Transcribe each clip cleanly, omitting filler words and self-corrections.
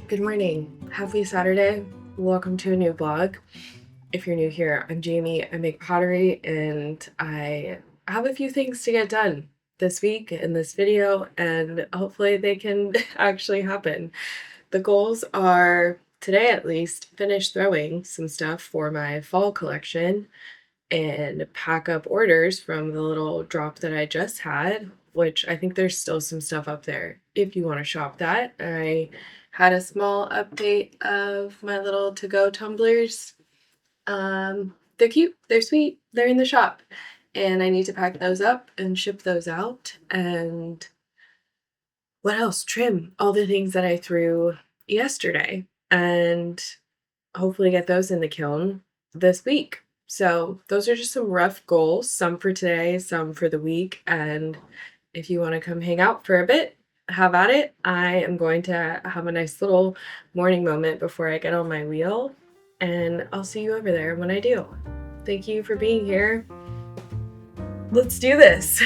Good morning. Happy Saturday. Welcome to a new vlog. If you're new here, I'm Jamie. I make pottery and I have a few things to get done this week in this video, and hopefully they can actually happen. The goals are today at least finish throwing some stuff for my fall collection and pack up orders from the little drop that I just had, which I think there's still some stuff up there if you want to shop that. I had a small update of my little to-go tumblers. They're cute, they're sweet, they're in the shop, and I need to pack those up and ship those out. And what else? Trim all the things that I threw yesterday and hopefully get those in the kiln this week. So those are just some rough goals, some for today, some for the week. And if you want to come hang out for a bit, have at it. I am going to have a nice little morning moment before I get on my wheel, and I'll see you over there when I do. Thank you for being here. Let's do this.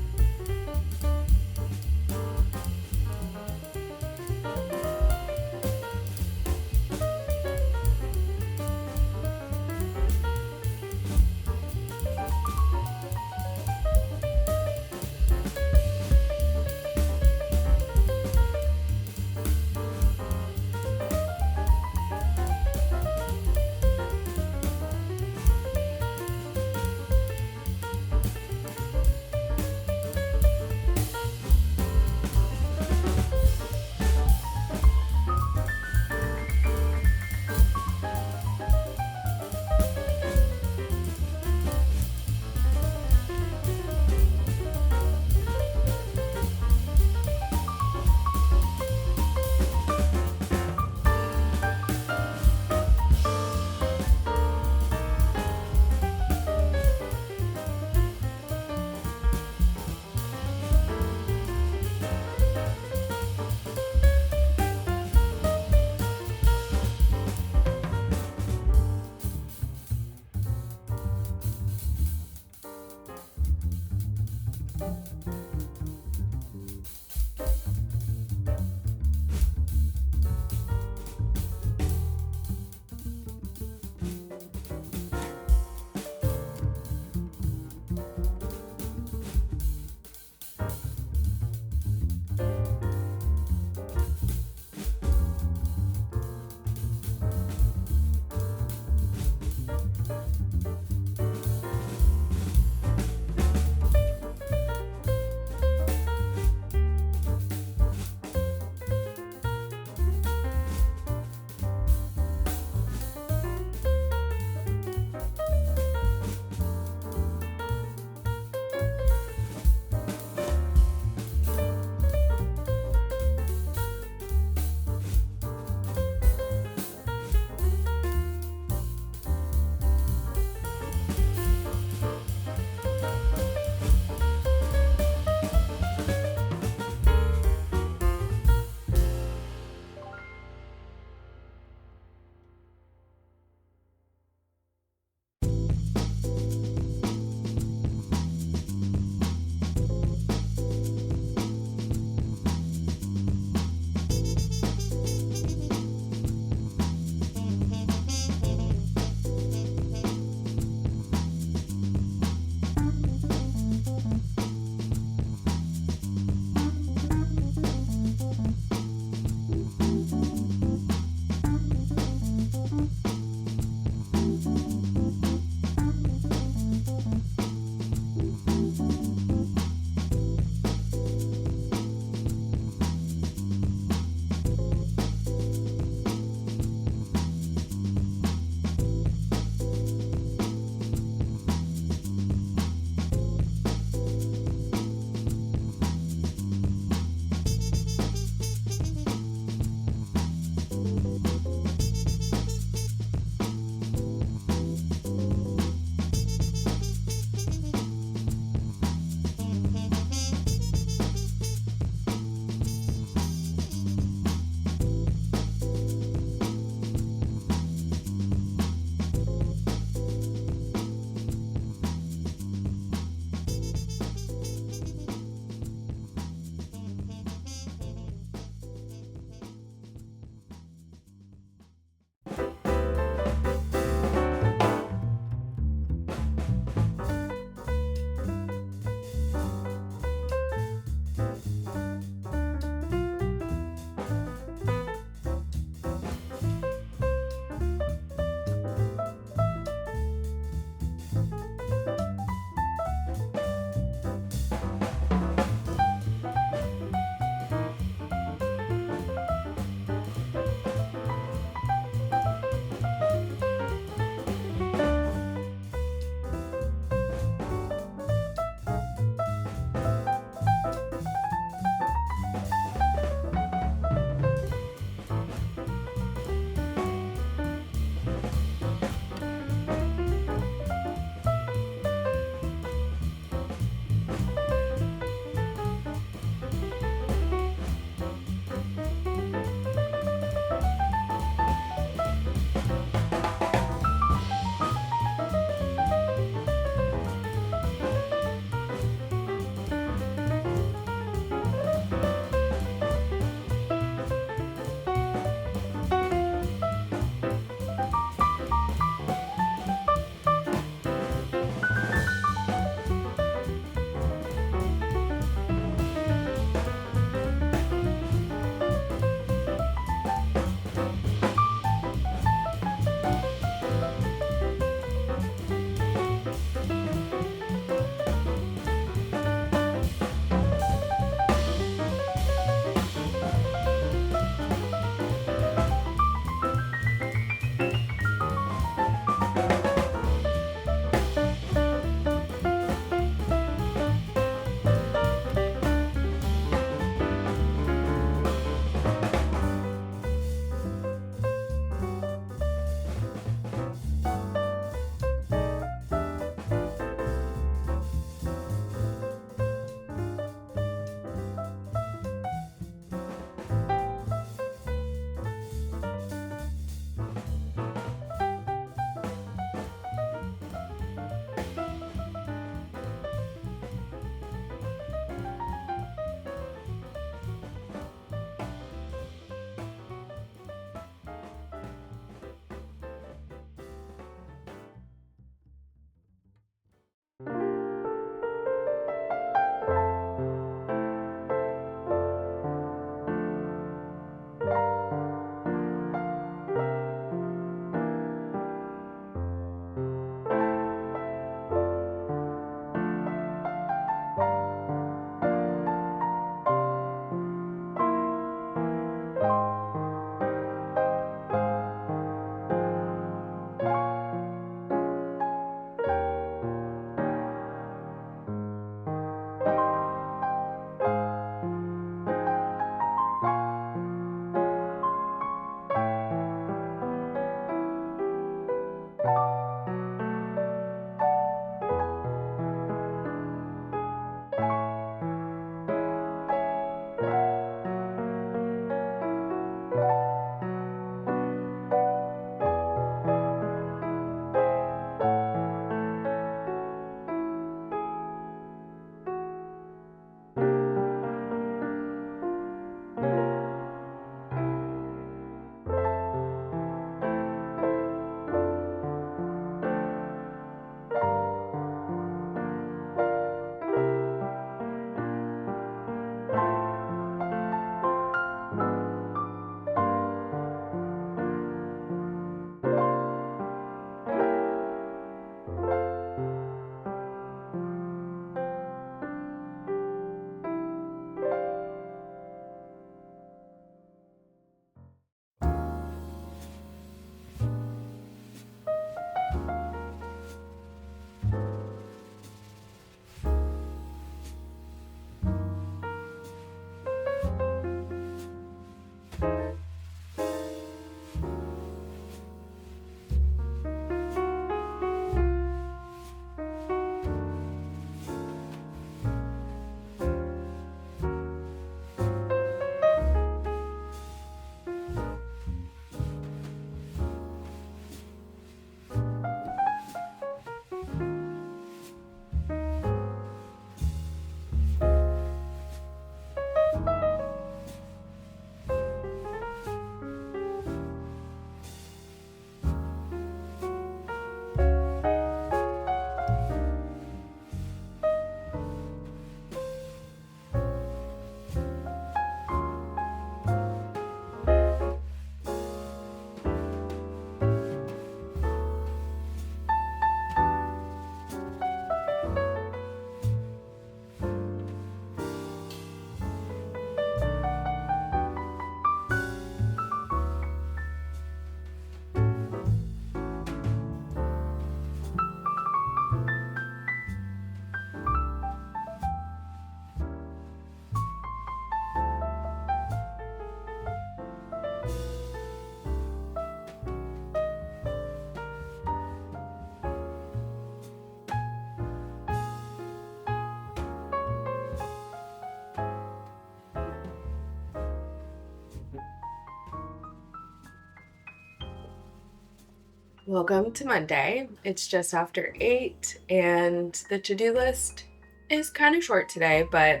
Welcome to Monday. It's just after 8, and the to-do list is kind of short today, but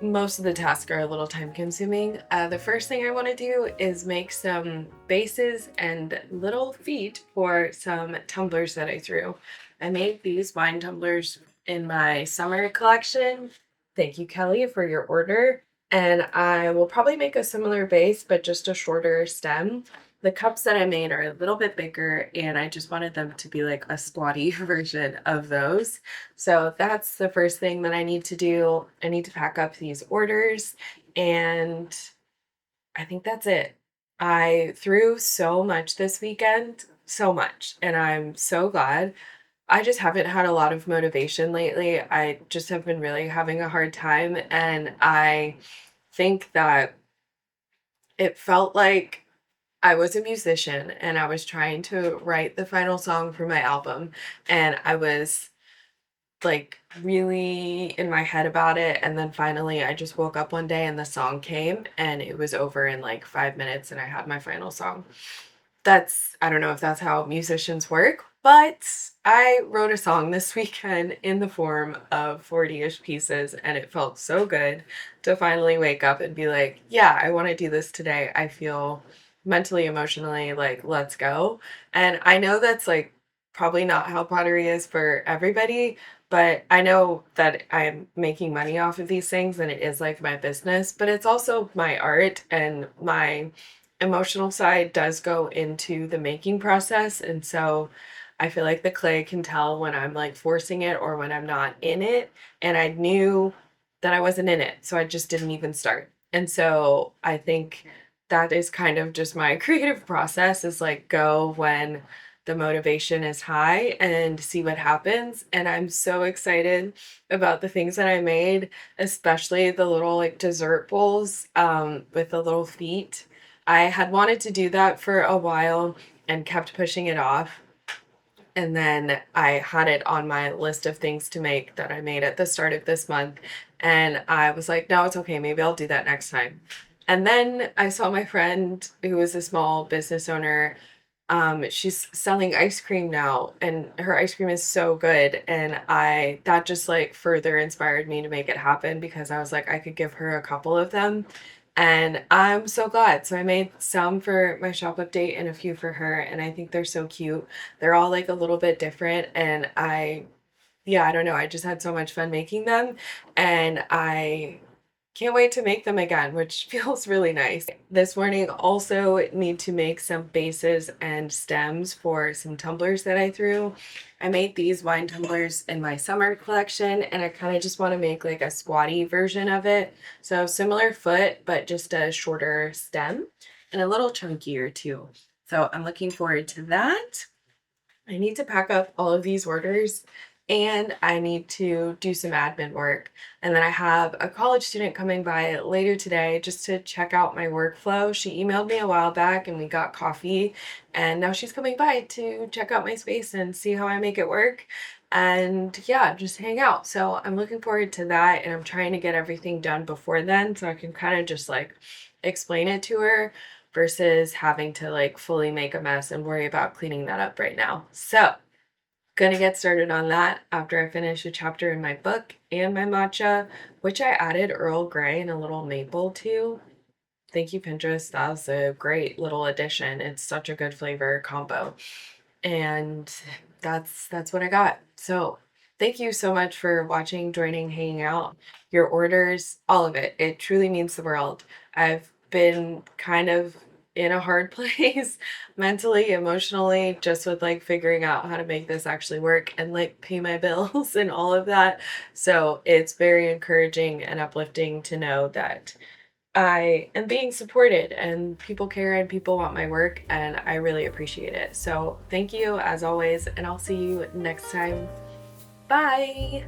most of the tasks are a little time consuming. The first thing I want to do is make some bases and little feet for some tumblers that I threw. I made these wine tumblers in my summer collection. Thank you, Kelly, for your order. And I will probably make a similar base, but just a shorter stem. The cups that I made are a little bit bigger, and I just wanted them to be like a squatty version of those. So that's the first thing that I need to do. I need to pack up these orders, and I think that's it. I threw so much this weekend, so much, and I'm so glad. I just haven't had a lot of motivation lately. I just have been really having a hard time, and I think that it felt like I was a musician and I was trying to write the final song for my album, and I was like really in my head about it, and then finally I just woke up one day and the song came and it was over in like 5 minutes and I had my final song. That's I don't know if that's how musicians work, but I wrote a song this weekend in the form of 40-ish pieces, and it felt so good to finally wake up and be like, yeah, I want to do this today. I feel mentally, emotionally like, let's go. And I know that's like probably not how pottery is for everybody, but I know that I'm making money off of these things and it is like my business, but it's also my art, and my emotional side does go into the making process. And so I feel like the clay can tell when I'm like forcing it or when I'm not in it. And I knew that I wasn't in it. So I just didn't even start. And so I think that is kind of just my creative process, is like go when the motivation is high and see what happens. And I'm so excited about the things that I made, especially the little like dessert bowls with the little feet. I had wanted to do that for a while and kept pushing it off. And then I had it on my list of things to make that I made at the start of this month. And I was like, no, it's okay. Maybe I'll do that next time. And then I saw my friend who is a small business owner. She's selling ice cream now, and her ice cream is so good. And that just like further inspired me to make it happen, because I was like, I could give her a couple of them. And I'm so glad. So I made some for my shop update and a few for her, and I think they're so cute. They're all like a little bit different, and yeah, I don't know. I just had so much fun making them, and I can't wait to make them again, which feels really nice. This morning also need to make some bases and stems for some tumblers that I threw. I made these wine tumblers in my summer collection, and I kind of just want to make like a squatty version of it. So similar foot, but just a shorter stem and a little chunkier too. So I'm looking forward to that. I need to pack up all of these orders, and I need to do some admin work. And then I have a college student coming by later today just to check out my workflow. She emailed me a while back and we got coffee, and now she's coming by to check out my space and see how I make it work. And yeah, just hang out. So I'm looking forward to that, and I'm trying to get everything done before then so I can kind of just like explain it to her versus having to like fully make a mess and worry about cleaning that up right now. So, gonna get started on that after I finish a chapter in my book and my matcha, which I added Earl Grey and a little maple to. Thank you, Pinterest. That was a great little addition. It's such a good flavor combo. And that's what I got. So thank you so much for watching, joining, hanging out, your orders, all of it. It truly means the world. I've been kind of in a hard place mentally, emotionally, just with like figuring out how to make this actually work and like pay my bills and all of that. So it's very encouraging and uplifting to know that I am being supported and people care and people want my work, and I really appreciate it. So thank you as always, and I'll see you next time. Bye.